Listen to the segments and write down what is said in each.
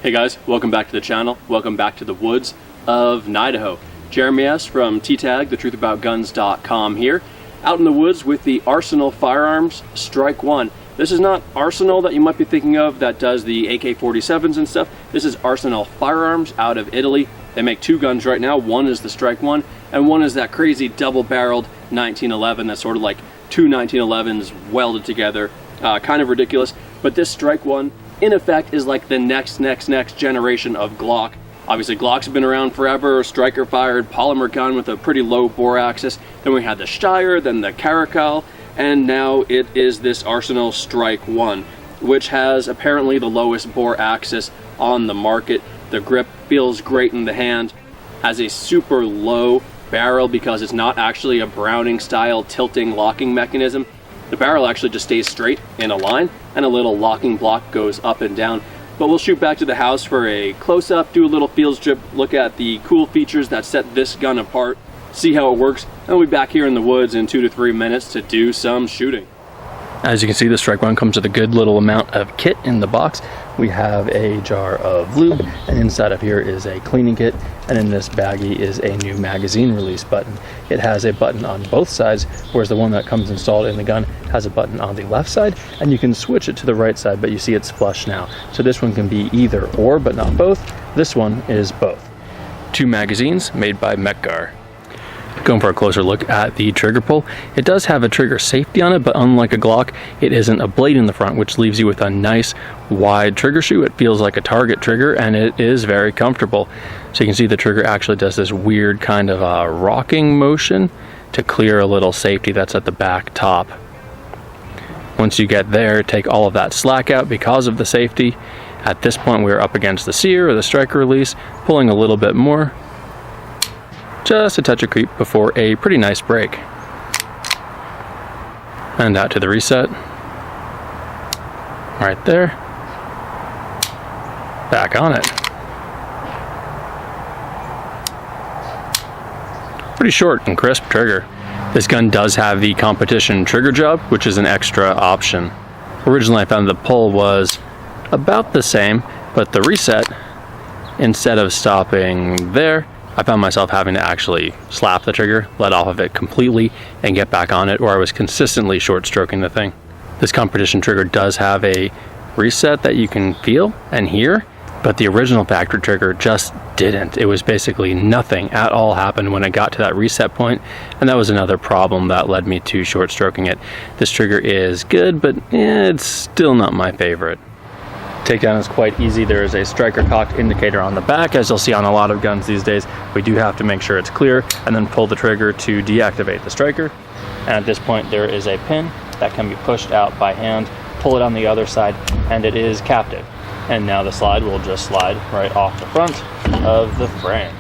Hey guys, welcome back to the channel. Welcome back to the woods of Idaho. Jeremy S. from TTAG, thetruthaboutguns.com here, out in the woods with the Arsenal Firearms Strike 1. This is not Arsenal that you might be thinking of that does the AK-47s and stuff. This is Arsenal Firearms out of Italy. They make two guns right now. One is the Strike 1 and one is that crazy double-barreled 1911 that's sort of like two 1911s welded together. Kind of ridiculous, but this Strike 1 in effect is like the next generation of Glock. Obviously Glocks have been around forever, striker fired polymer gun with a pretty low bore axis. Then we had the Steyr, then the Caracal, and now it is this Arsenal Strike 1, which has apparently the lowest bore axis on the market. The grip feels great in the hand, has a super low barrel because it's not actually a Browning style tilting locking mechanism. The barrel actually just stays straight in a line, and a little locking block goes up and down. But we'll shoot back to the house for a close-up, do a little field strip, look at the cool features that set this gun apart, see how it works, and we'll be back here in the woods in 2 to 3 minutes to do some shooting. As you can see, the Strike 1 comes with a good little amount of kit in the box. We have a jar of lube, and inside of here is a cleaning kit, and in this baggie is a new magazine release button. It has a button on both sides, whereas the one that comes installed in the gun has a button on the left side, and you can switch it to the right side, but you see it's flush now. So this one can be either or, but not both. This one is both. Two magazines made by Metgar. Going for a closer look at the trigger pull, it does have a trigger safety on it, but unlike a Glock, it isn't a blade in the front, which leaves you with a nice wide trigger shoe. It feels like a target trigger, and it is very comfortable. So you can see the trigger actually does this weird kind of rocking motion to clear a little safety that's at the back top. Once you get there, take all of that slack out because of the safety. At this point, we're up against the sear or the striker release, pulling a little bit more. Just a touch of creep before a pretty nice break. And out to the reset. Right there. Back on it. Pretty short and crisp trigger. This gun does have the competition trigger job, which is an extra option. Originally I found the pull was about the same, but the reset, instead of stopping there, I found myself having to actually slap the trigger, let off of it completely, and get back on it, or I was consistently short stroking the thing. This competition trigger does have a reset that you can feel and hear, but the original factory trigger just didn't. It was basically nothing at all happened when it got to that reset point, and that was another problem that led me to short stroking it. This trigger is good, but it's still not my favorite. Takedown is quite easy. There is a striker cocked indicator on the back, as you'll see on a lot of guns these days. We do have to make sure it's clear and then pull the trigger to deactivate the striker. And at this point there is a pin that can be pushed out by hand, pull it on the other side, and it is captive. And now the slide will just slide right off the front of the frame.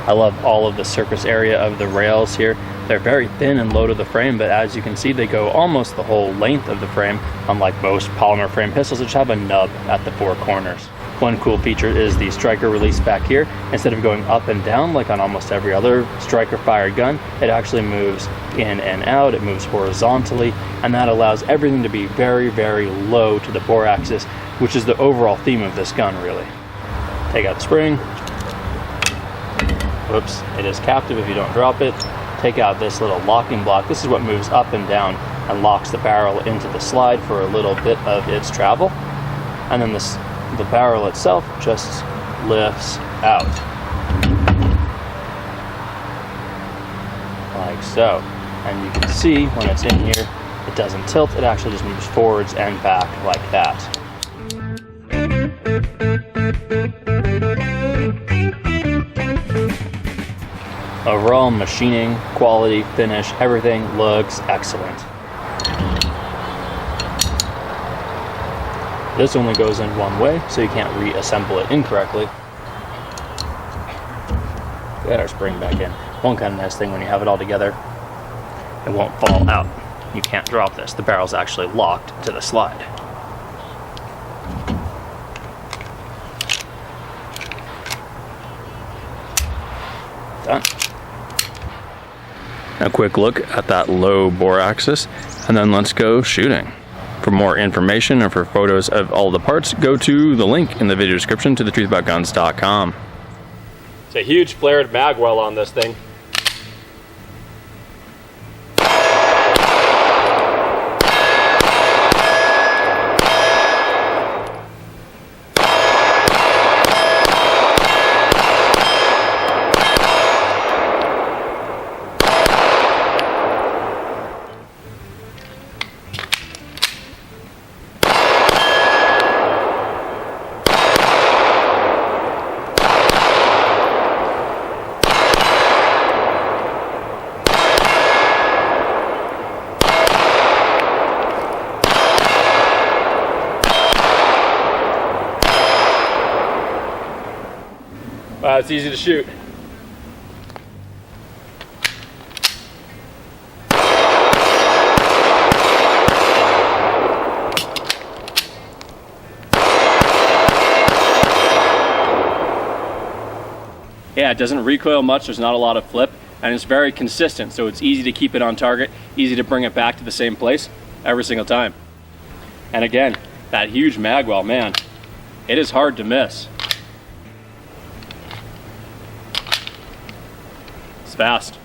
I love all of the surface area of the rails here. They're very thin and low to the frame, but as you can see, they go almost the whole length of the frame, unlike most polymer frame pistols, which have a nub at the four corners. One cool feature is the striker release back here. Instead of going up and down like on almost every other striker fired gun, it actually moves in and out, it moves horizontally, and that allows everything to be very, very low to the bore axis, which is the overall theme of this gun, really. Take out the spring. Oops, it is captive if you don't drop it. Take out this little locking block. This is what moves up and down and locks the barrel into the slide for a little bit of its travel. And then the barrel itself just lifts out. Like so. And you can see when it's in here, it doesn't tilt, it actually just moves forwards and back like that. Overall, machining, quality, finish, everything looks excellent. This only goes in one way, so you can't reassemble it incorrectly. Get our spring back in. One kind of nice thing when you have it all together, it won't fall out. You can't drop this. The barrel's actually locked to the slide. Done. A quick look at that low bore axis, and then let's go shooting. For more information or for photos of all the parts, go to the link in the video description to thetruthaboutguns.com. It's a huge flared mag well on this thing. Wow, it's easy to shoot. Yeah, it doesn't recoil much, there's not a lot of flip, and it's very consistent, so it's easy to keep it on target, easy to bring it back to the same place every single time. And again, that huge mag well, man, it is hard to miss. It's fast.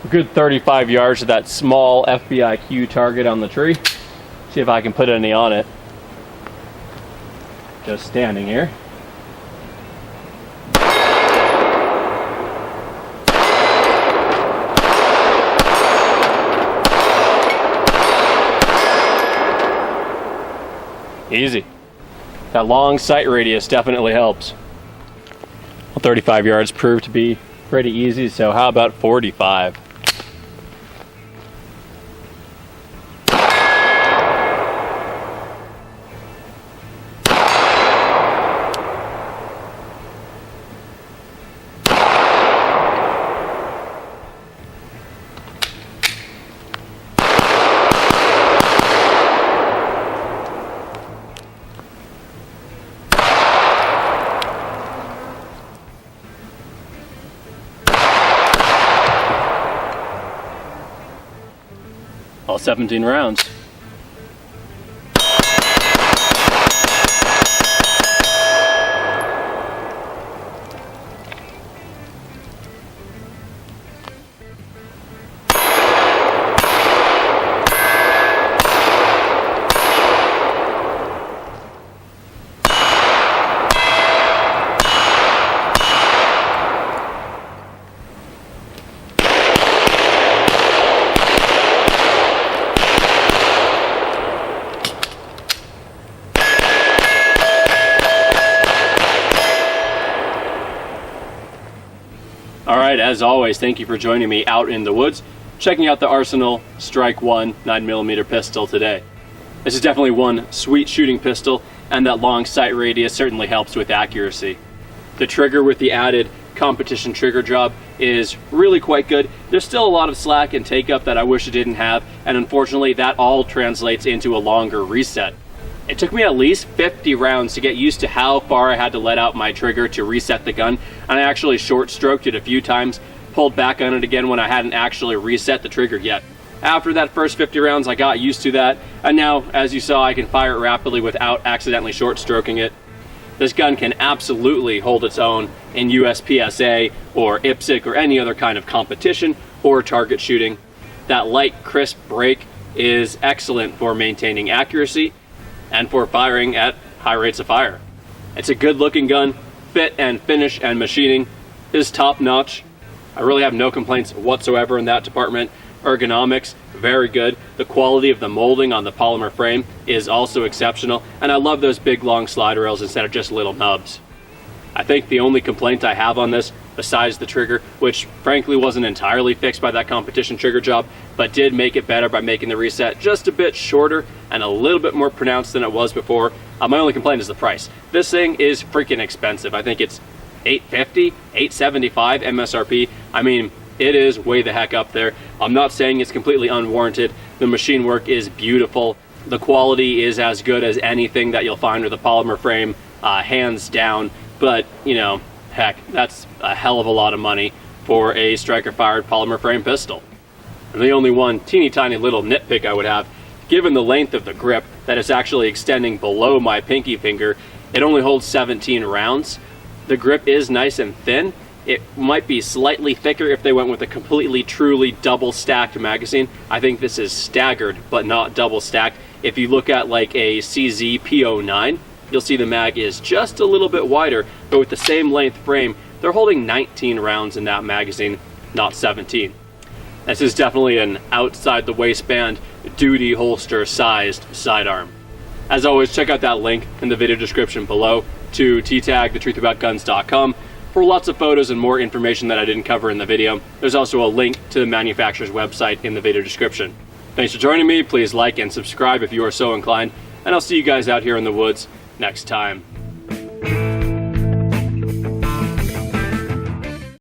A good 35 yards to that small FBIQ target on the tree. See if I can put any on it. Just standing here. Easy. That long sight radius definitely helps. Well, 35 yards proved to be pretty easy, so how about 45? All 17 rounds. Alright, as always, thank you for joining me out in the woods, checking out the Arsenal Strike 1 9mm pistol today. This is definitely one sweet shooting pistol, and that long sight radius certainly helps with accuracy. The trigger with the added competition trigger job is really quite good. There's still a lot of slack and take up that I wish it didn't have, and unfortunately that all translates into a longer reset. It took me at least 50 rounds to get used to how far I had to let out my trigger to reset the gun, and I actually short stroked it a few times, pulled back on it again when I hadn't actually reset the trigger yet. After that first 50 rounds I got used to that, and now as you saw I can fire it rapidly without accidentally short stroking it. This gun can absolutely hold its own in USPSA or IPSC or any other kind of competition or target shooting. That light crisp break is excellent for maintaining accuracy and for firing at high rates of fire. It's a good looking gun, fit and finish and machining is top notch. I really have no complaints whatsoever in that department. Ergonomics, very good. The quality of the molding on the polymer frame is also exceptional, and I love those big long slide rails instead of just little nubs. I think the only complaint I have on this, besides the trigger, which frankly wasn't entirely fixed by that competition trigger job, but did make it better by making the reset just a bit shorter and a little bit more pronounced than it was before. My only complaint is the price. This thing is freaking expensive. I think it's $850, $875 MSRP. I mean, it is way the heck up there. I'm not saying it's completely unwarranted. The machine work is beautiful. The quality is as good as anything that you'll find with a polymer frame, hands down. But, you know, heck, that's a hell of a lot of money for a striker-fired polymer frame pistol. And the only one teeny tiny little nitpick I would have, given the length of the grip, that it's actually extending below my pinky finger, it only holds 17 rounds. The grip is nice and thin. It might be slightly thicker if they went with a completely, truly double-stacked magazine. I think this is staggered, but not double-stacked. If you look at like a CZ P09, you'll see the mag is just a little bit wider, but with the same length frame, they're holding 19 rounds in that magazine, not 17. This is definitely an outside the waistband, duty holster sized sidearm. As always, check out that link in the video description below to ttag.thetruthaboutguns.com for lots of photos and more information that I didn't cover in the video. There's also a link to the manufacturer's website in the video description. Thanks for joining me. Please like and subscribe if you are so inclined, and I'll see you guys out here in the woods next time.